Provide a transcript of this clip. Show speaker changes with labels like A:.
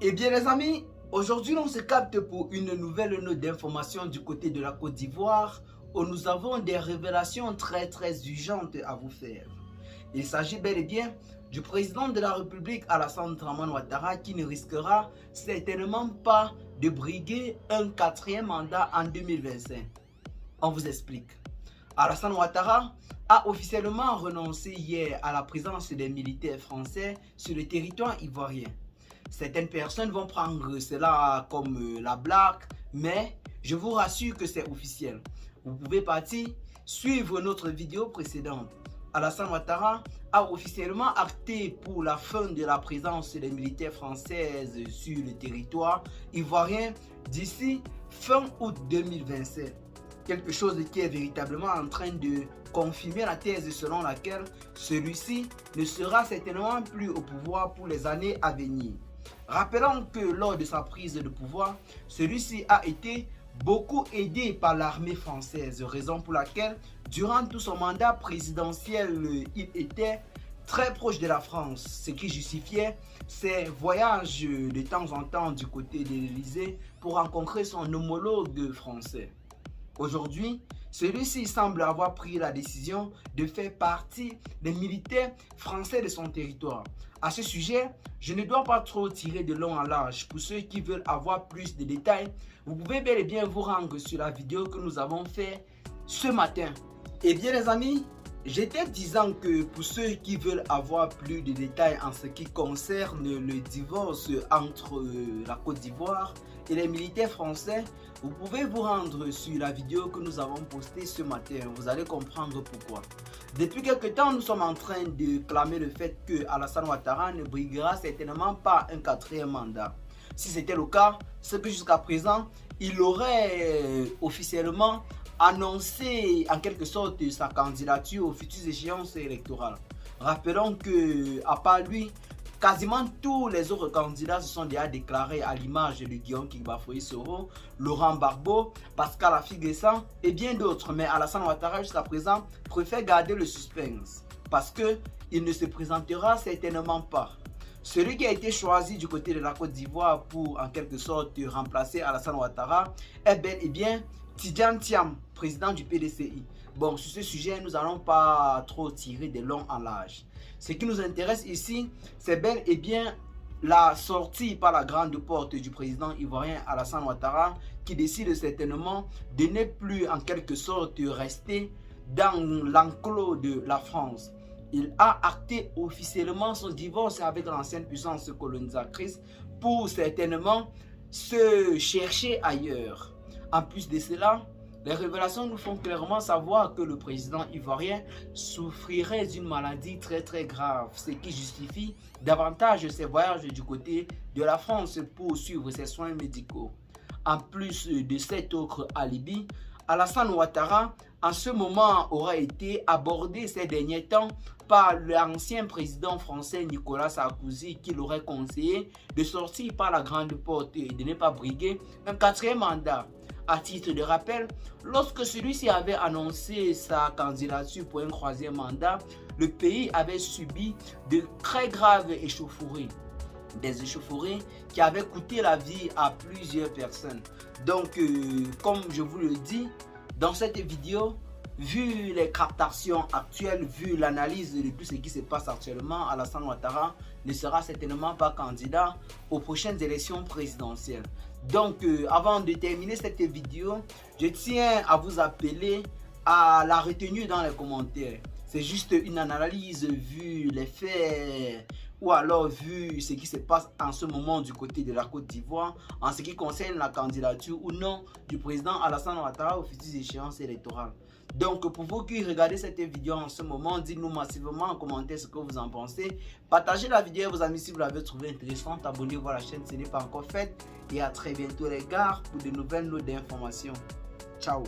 A: Eh bien les amis, aujourd'hui on se capte pour une nouvelle note d'information du côté de la Côte d'Ivoire où nous avons des révélations très urgentes à vous faire. Il s'agit bel et bien du président de la République Alassane Dramane Ouattara qui ne risquera certainement pas de briguer un quatrième mandat en 2025. On vous explique. Alassane Ouattara a officiellement renoncé hier à la présence des militaires français sur le territoire ivoirien. Certaines personnes vont prendre cela comme la blague, mais je vous rassure que c'est officiel. Vous pouvez partir suivre notre vidéo précédente. Alassane Ouattara a officiellement acté pour la fin de la présence des militaires françaises sur le territoire ivoirien d'ici fin août 2027. Quelque chose qui est véritablement en train de confirmer la thèse selon laquelle celui-ci ne sera certainement plus au pouvoir pour les années à venir. Rappelons que lors de sa prise de pouvoir, celui-ci a été beaucoup aidé par l'armée française, raison pour laquelle, durant tout son mandat présidentiel, il était très proche de la France, ce qui justifiait ses voyages de temps en temps du côté de l'Élysée pour rencontrer son homologue français. Aujourd'hui, celui-ci semble avoir pris la décision de faire partie des militaires français de son territoire. À ce sujet, je ne dois pas trop tirer de long en large. Pour ceux qui veulent avoir plus de détails, vous pouvez bel et bien vous rendre sur la vidéo que nous avons fait ce matin. Eh bien les amis, j'étais disant que pour ceux qui veulent avoir plus de détails en ce qui concerne le divorce entre la Côte d'Ivoire et les militaires français, vous pouvez vous rendre sur la vidéo que nous avons postée ce matin. Vous allez comprendre pourquoi. Depuis quelque temps, nous sommes en train de clamer le fait que Alassane Ouattara ne briguera certainement pas un quatrième mandat. Si c'était le cas, c'est que jusqu'à présent, il aurait officiellement annoncé en quelque sorte sa candidature aux futures échéances électorales. Rappelons que, à part lui, quasiment tous les autres candidats se sont déjà déclarés à l'image de Guillaume Kigba-Foyi Soro, Laurent Gbagbo, Pascal Affi-N'Guessan et bien d'autres. Mais Alassane Ouattara jusqu'à présent préfère garder le suspense parce qu'il ne se présentera certainement pas. Celui qui a été choisi du côté de la Côte d'Ivoire pour en quelque sorte remplacer Alassane Ouattara est bel et bien Tidjane Thiam, président du PDCI. Bon, sur ce sujet, nous n'allons pas trop tirer de long en large. Ce qui nous intéresse ici, c'est bel et bien la sortie par la grande porte du président ivoirien Alassane Ouattara qui décide certainement de ne plus en quelque sorte rester dans l'enclos de la France. Il a acté officiellement son divorce avec l'ancienne puissance colonisatrice pour certainement se chercher ailleurs. En plus de cela, les révélations nous font clairement savoir que le président ivoirien souffrirait d'une maladie très grave, ce qui justifie davantage ses voyages du côté de la France pour suivre ses soins médicaux. En plus de cet autre alibi, Alassane Ouattara en ce moment aura été abordé ces derniers temps par l'ancien président français Nicolas Sarkozy qui l'aurait conseillé de sortir par la grande porte et de ne pas briguer un quatrième mandat. À titre de rappel, lorsque celui-ci avait annoncé sa candidature pour un troisième mandat, le pays avait subi de très graves échauffourées. Des échauffourées qui avaient coûté la vie à plusieurs personnes. Donc, comme je vous le dis, dans cette vidéo, vu les captations actuelles, vu l'analyse de tout ce qui se passe actuellement, Alassane Ouattara ne sera certainement pas candidat aux prochaines élections présidentielles. Donc, avant de terminer cette vidéo, je tiens à vous appeler à la retenue dans les commentaires. C'est juste une analyse vu les faits ou alors vu ce qui se passe en ce moment du côté de la Côte d'Ivoire en ce qui concerne la candidature ou non du président Alassane Ouattara aux futures échéances électorales. Donc pour vous qui regardez cette vidéo en ce moment, dites-nous massivement en commentaire ce que vous en pensez. Partagez la vidéo à vos amis si vous l'avez trouvée intéressante. Abonnez-vous à la chaîne si ce n'est pas encore fait. Et à très bientôt les gars pour de nouvelles notes d'informations. Ciao.